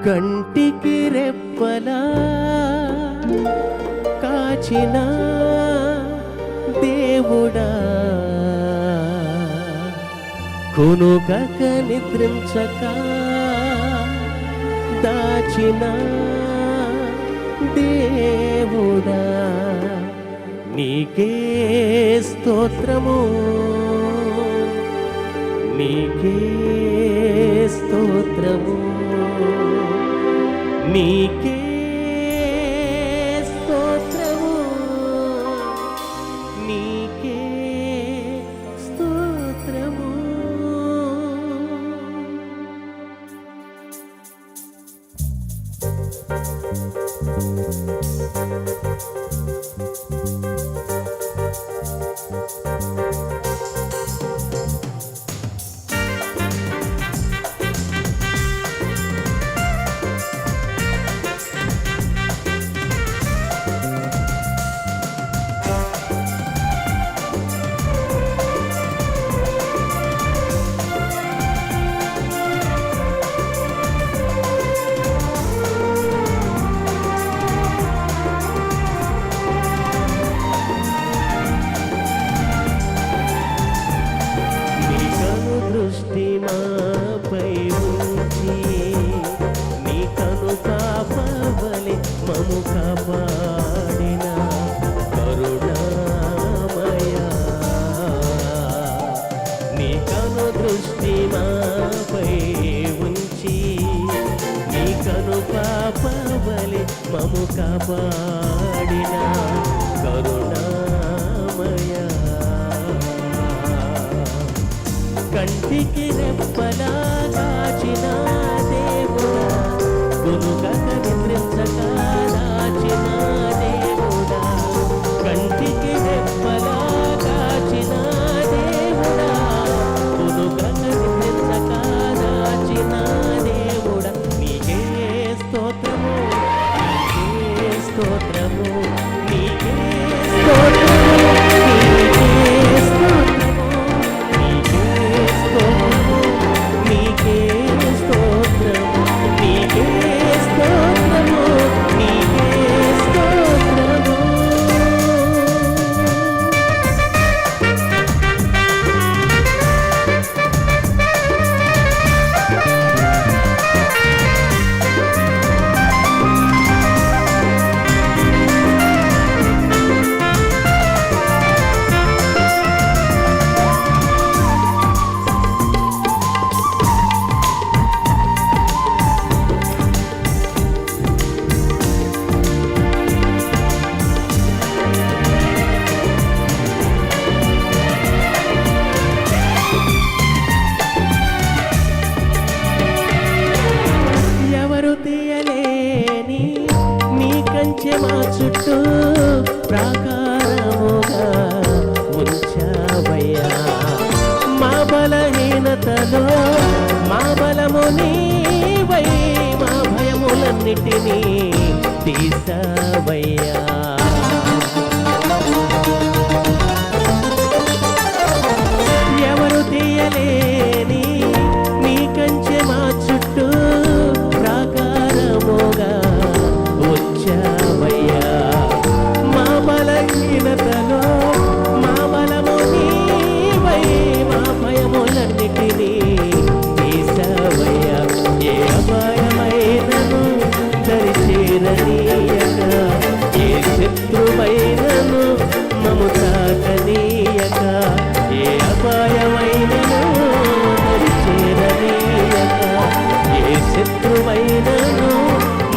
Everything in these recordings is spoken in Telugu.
కంటికి రెప్పలా కాచిన దేవుడా, కునుకక నిద్రించక దాచిన దేవుడా, నీకే స్తోత్రము, నీకే స్తోత్రము, నీకే స్తోత్రము, నీకే స్తోత్రము. మము కాపాడిన కరుణామయ, నీ కను దృష్టి మాపై ఉంచి, నీ కను పాపవలె మము కాపాడిన కరుణామయ, కంటికి రెప్పలా కాచిన దేవుడా, కునుకక నిద్రించక దాచిన దేవుడా, కంటికి రెప్పలా కాచిన దేవుడా, కునుకక నిద్రించక దాచిన దేవుడా, నీకే స్తోత్రము, నీకే స్తోత్రము, నీకే స్తోత్రము, నీకే స్తోత్రము, నీకే స్తోత్రము, నీకే స్తోత్రము, నీకే స్తోత్రము. తీయలేని నీ కంచె మా చుట్టూ ప్రాకారముగా ఉంచావయ్యా, మా బలహీనతలో మా బలము నీవై, మా భయములన్నిటినీ తీసావయ్యా. ఎవరు తీయలేని నీ కంచె మా చుట్టూ ప్రాకారముగా ఉంచావయ్యా, మా బలహీనతలో మా బలము నీవై, మా భయములన్నిటినీ తీసావయ్యా. ఏ అపాయమైనను దరిచేరనీయక, ఏ శత్రువైనను మము తాకనీయక, ఏ అపాయమైనను దరిచేరనీయక, ఏ శత్రువైనను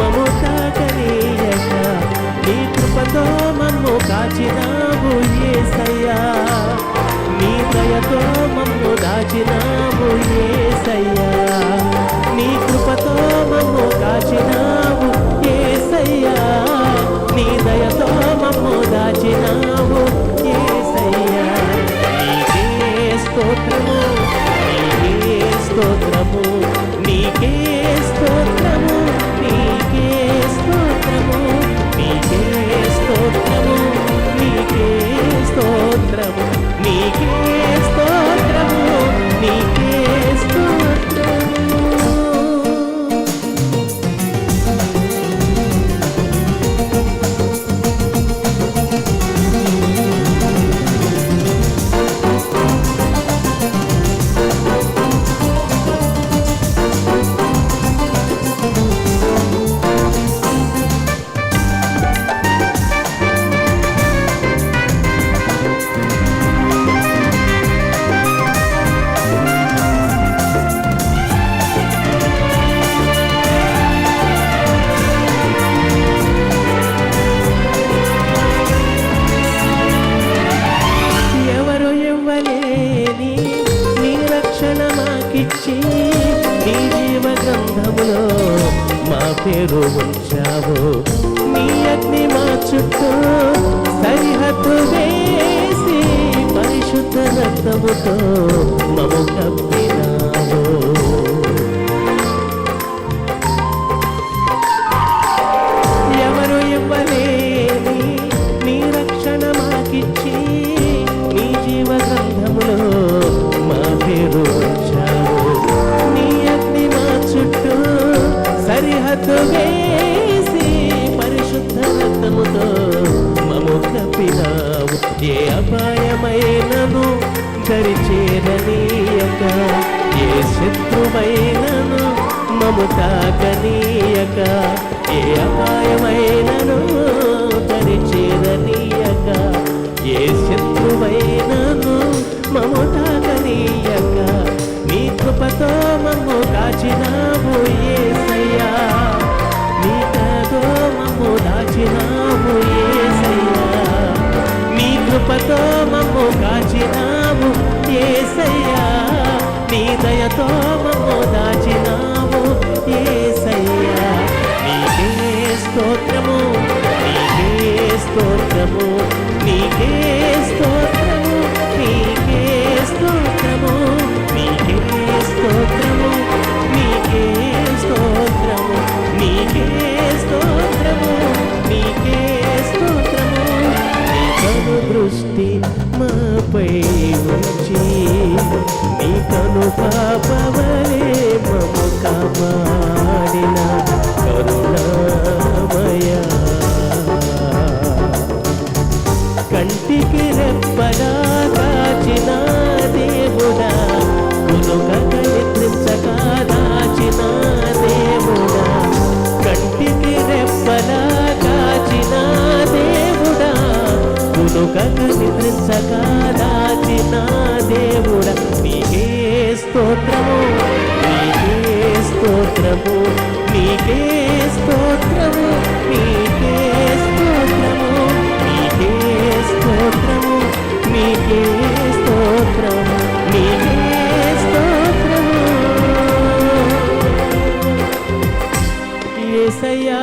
మము తాకనీయక, నీ కృపతో మమ్ము కాచినావు యేసయ్యా, నీ దయతో మమ్ము దాచినావు యేసయ్యా, నీ కృపతో మమ్ము కాచినావు యేసయ్యా, నీ దయతో మమ్ము దాచినావు యేసయ్యా. నీకే స్తోత్రము, నీకే స్తోత్రము, నీకే స్తోత్రము, నీకే స్తోత్రము, నీకే స్తోత్రము, నీకే స్తోత్రము, నీకే స్తోత్రము, నీకే స్తోత్రము. గ్రంథములో మా పేరు ఉంచావు. నీ అగ్ని మా చుట్టూ సరిహద్దు వేసి పరిశుద్ధ రక్తముతో మము కప్పినావు. ఎవరు ఇవ్వలేని నీ రక్షణ మాకిచ్చి నీ జీవ గ్రంథములో మా పేరు ఉంచావు. నీ అగ్ని మా చుట్టూ సరిహద్దు వేసి పరిశుద్ధ రక్తముతో మము కప్పినావు. ఏ అపాయమైనను దరి చేరనీయక, ఏ శత్రువైనను మము తాకనీయక, ఏ అపాయమైనను దరి చేరనీయక, ఏ శత్రువైనను మము తాకనీయక, నీ కృపతో మమ్ము కాచినావు యేసయ్యా. నీ కృపతో మమ్ము దాచినావు యేసయ్యా. నీ కృపతో మమ్ము కాచినావు యేసయ్యా. నీ దయతో మమ్ము దాచినావు యేసయ్యా. నీకే స్తోత్రము, నీకే స్తోత్రము, నీకే స్తోత్రము, నీకే స్తోత్రము, నీకే స్తోత్రము, నీకే స్తోత్రము, నీకే స్తోత్రము, నీకే స్తోత్రము. నీ కను దృష్టి మాపై ఉంచి నీ కను పాపవలే మము కాపాడిన కరుణామయా. కంటికి రెప్పగా కాచిన దేవుడా, కునుకక నిద్రించక దాచిన దేవుడా, కంటికి రెప్పగా కాచిన దేవుడా, కునుకక నిద్రించక దాచిన దేవుడా. నీకే స్తోత్రము, నీకే స్తోత్రము, నీకే స్తోత్రము, నీకే స్తోత్రము, నీకే స్తోత్రము, నీకే స్తోత్రము, నీకే స్తోత్రము యేసయ్యా.